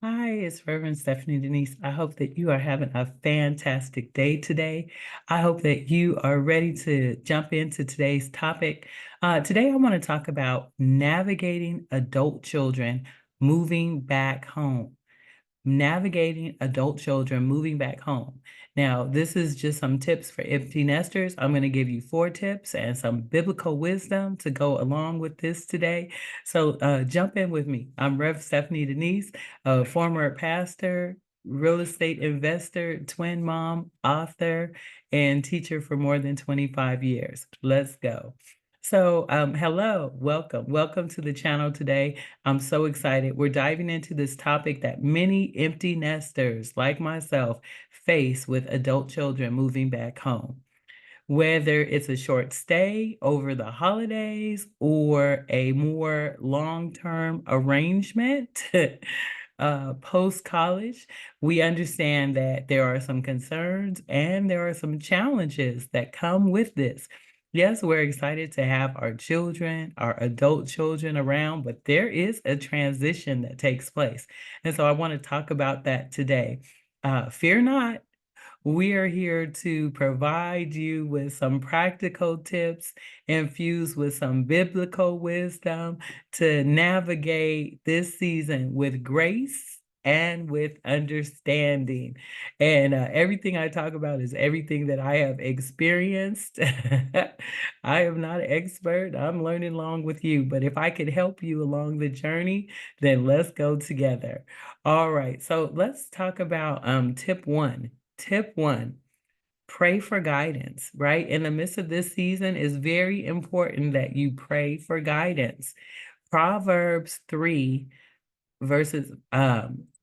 Hi, it's Reverend Stephanie Denise. I hope that you are having a fantastic day today. I hope that you are ready to jump into today's topic. Today, I want to talk about navigating adult children moving back home. Navigating adult children moving back home. Now, this is just some tips for empty nesters. I'm going to give you 4 tips and some biblical wisdom to go along with this today. So jump in with me. I'm Rev Stephanie Denise, a former pastor, real estate investor, twin mom, author, and teacher for more than 25 years. Let's go. So, hello, welcome to the channel today. I'm so excited. We're diving into this topic that many empty nesters like myself face with adult children moving back home. Whether it's a short stay over the holidays or a more long-term arrangement, post-college, we understand that there are some concerns and there are some challenges that come with this. Yes, we're excited to have our children, our adult children around, but there is a transition that takes place. And so I want to talk about that today. Fear not, we are here to provide you with some practical tips infused with some biblical wisdom to navigate this season with grace and with understanding. And everything I talk about is everything that I have experienced. I am not an expert. I'm learning along with you. But if I could help you along the journey, then let's go together. All right. So let's talk about tip one. Tip one, pray for guidance, right? In the midst of this season, it's very important that you pray for guidance. Proverbs 3 verses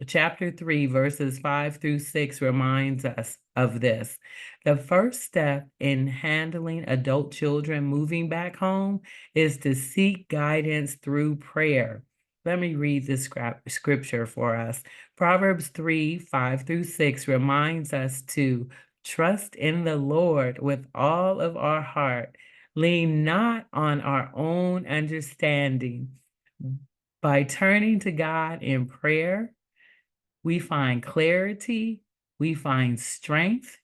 chapter 3 verses 5 through 6 reminds us of this. The first step in handling adult children moving back home is to seek guidance through prayer. Let me read this scripture for us. Proverbs 3 5 through 6 reminds us to trust in the Lord with all of our heart, lean not on our own understanding. By turning to God in prayer, we find clarity, we find strength,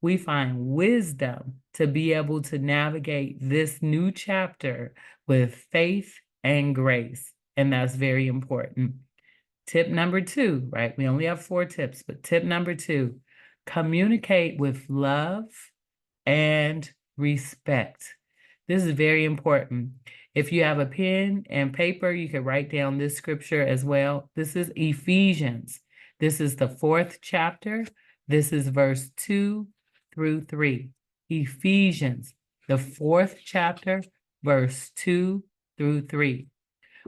we find wisdom to be able to navigate this new chapter with faith and grace. And that's very important. Tip number 2, right? We only have 4 tips, but tip number 2, communicate with love and respect. This is very important. If you have a pen and paper, you can write down this scripture as well. This is Ephesians. This is the 4th chapter. This is verse 2 through 3. Ephesians, the 4th chapter, verse 2 through 3.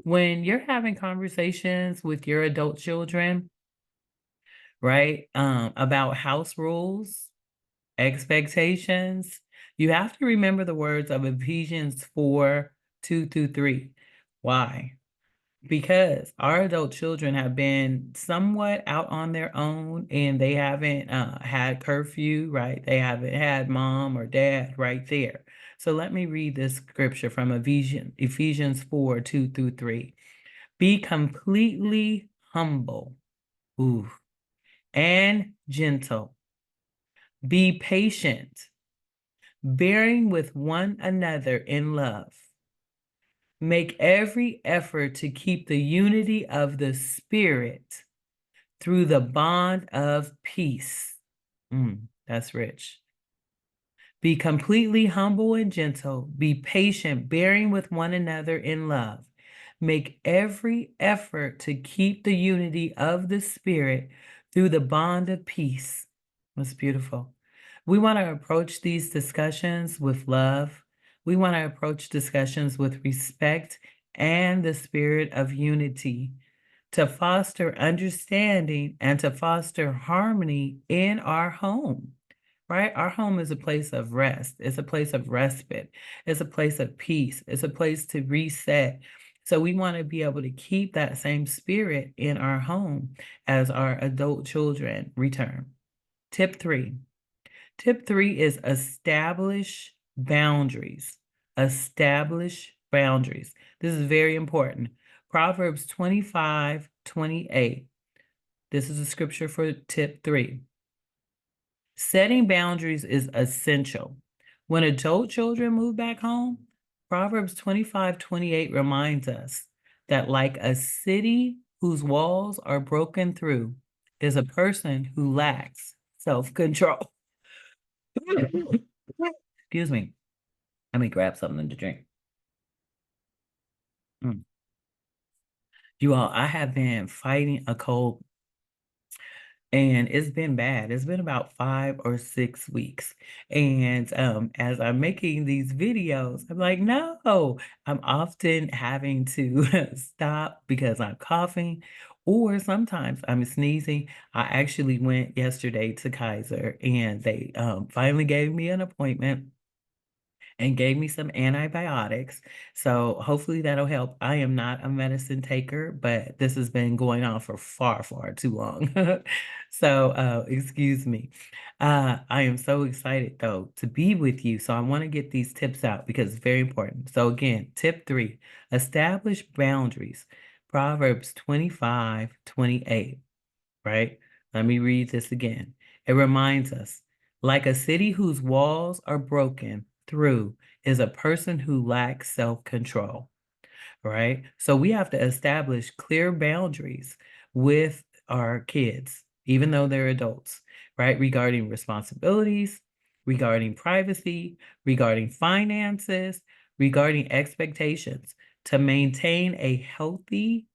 When you're having conversations with your adult children, right, about house rules, expectations, you have to remember the words of Ephesians 4 2 through 3. Why? Because our adult children have been somewhat out on their own and they haven't had curfew, right? They haven't had mom or dad right there. So let me read this scripture from Ephesians 4 2 through 3. Be completely humble, ooh, and gentle. Be patient, bearing with one another in love. Make every effort to keep the unity of the Spirit through the bond of peace. That's rich. Be completely humble and gentle. Be patient, bearing with one another in love. Make every effort to keep the unity of the Spirit through the bond of peace. That's beautiful. We want to approach these discussions with love. We want to approach discussions with respect and the spirit of unity to foster understanding and to foster harmony in our home, right? Our home is a place of rest. It's a place of respite. It's a place of peace. It's a place to reset. So we want to be able to keep that same spirit in our home as our adult children return. Tip 3. Tip 3 is establish boundaries. Establish boundaries. This is very important. Proverbs 25:28. This is a scripture for tip 3. Setting boundaries is essential. When adult children move back home, Proverbs 25:28 reminds us that, like a city whose walls are broken through, is a person who lacks self control. Excuse me. Let me grab something to drink. Mm. You all, I have been fighting a cold and it's been bad. It's been about 5 or 6 weeks. And as I'm making these videos, I'm like, no, I'm often having to stop because I'm coughing, or sometimes I'm sneezing. I actually went yesterday to Kaiser and they finally gave me an appointment and gave me some antibiotics. So hopefully that'll help. I am not a medicine taker, but this has been going on for far, far too long. So excuse me. I am so excited though to be with you. So I want to get these tips out because it's very important. So again, tip 3, establish boundaries. Proverbs 25:28, right? Let me read this again. It reminds us, like a city whose walls are broken through is a person who lacks self-control, right? So we have to establish clear boundaries with our kids, even though they're adults, right? Regarding responsibilities, regarding privacy, regarding finances, regarding expectations to maintain a healthy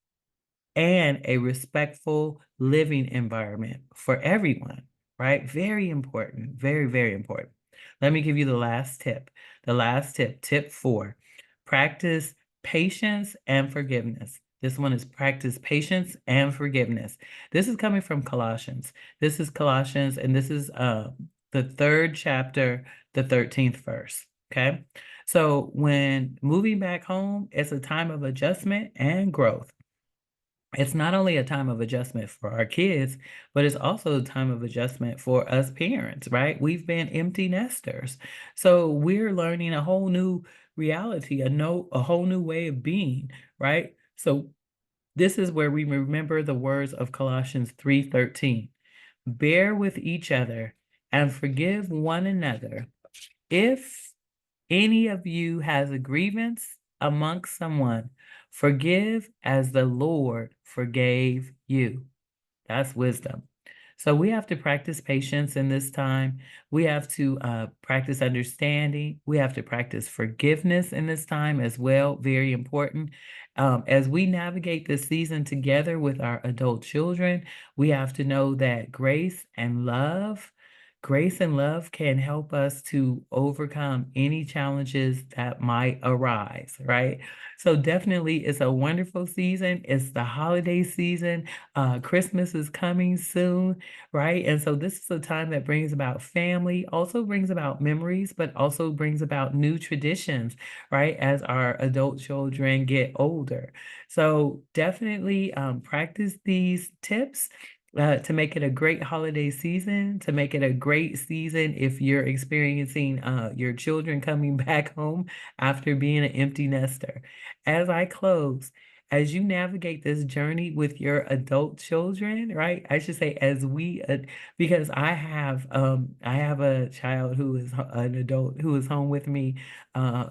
and a respectful living environment for everyone, right? Very important, very, very important. Let me give you the last tip. The last tip, tip 4, practice patience and forgiveness. This one is practice patience and forgiveness. This is coming from Colossians. This is Colossians, and this is the 3rd chapter, the 13th verse. Okay. So when moving back home, it's a time of adjustment and growth. It's not only a time of adjustment for our kids, but it's also a time of adjustment for us parents, right? We've been empty nesters. So we're learning a whole new reality, a whole new way of being, right? So this is where we remember the words of Colossians 3:13. Bear with each other and forgive one another. If any of you has a grievance amongst someone, forgive as the Lord forgave you. That's wisdom. So we have to practice patience in this time. We have to practice understanding. We have to practice forgiveness in this time as well. Very important. As we navigate this season together with our adult children, we have to know that grace and love can help us to overcome any challenges that might arise, right? So definitely it's a wonderful season. It's the holiday season. Christmas is coming soon, right? And so this is a time that brings about family, also brings about memories, but also brings about new traditions, right? As our adult children get older. So definitely practice these tips. To make it a great holiday season, to make it a great season if you're experiencing your children coming back home after being an empty nester. As I close, as you navigate this journey with your adult children, right? I should say as we because I have a child who is an adult who is home with me.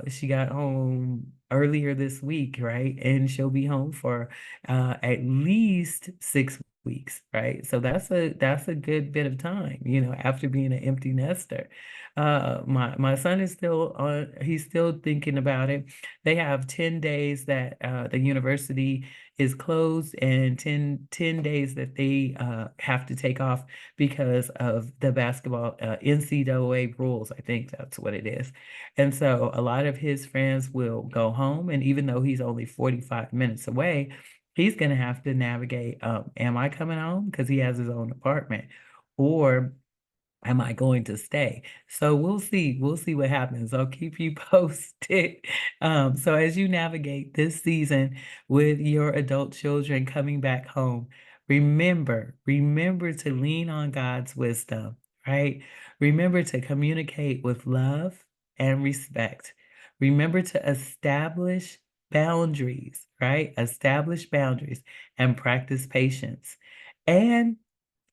She got home earlier this week, right? And she'll be home for at least 6 weeks, right? So that's a good bit of time, after being an empty nester. My son is still on, he's still thinking about it. They have 10 days that the university is closed and ten days that they have to take off because of the basketball NCAA rules. I think that's what it is. And so a lot of his friends will go home. And even though he's only 45 minutes away, he's going to have to navigate, am I coming home? Because he has his own apartment. Or am I going to stay? So we'll see. We'll see what happens. I'll keep you posted. So as you navigate this season with your adult children coming back home, remember to lean on God's wisdom, right? Remember to communicate with love and respect. Remember to establish boundaries, right? Establish boundaries and practice patience. and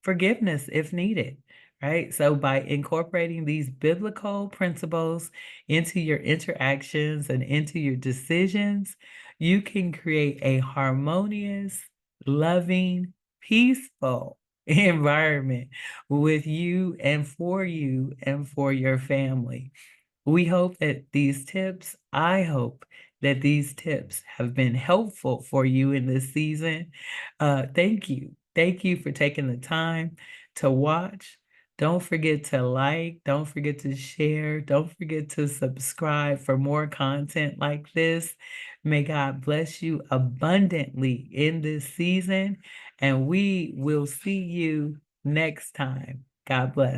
forgiveness if needed, right? So by incorporating these biblical principles into your interactions and into your decisions, you can create a harmonious, loving, peaceful environment with you and for your family. We hope that I hope that these tips have been helpful for you in this season. Thank you. Thank you for taking the time to watch. Don't forget to like, don't forget to share, don't forget to subscribe for more content like this. May God bless you abundantly in this season, and we will see you next time. God bless.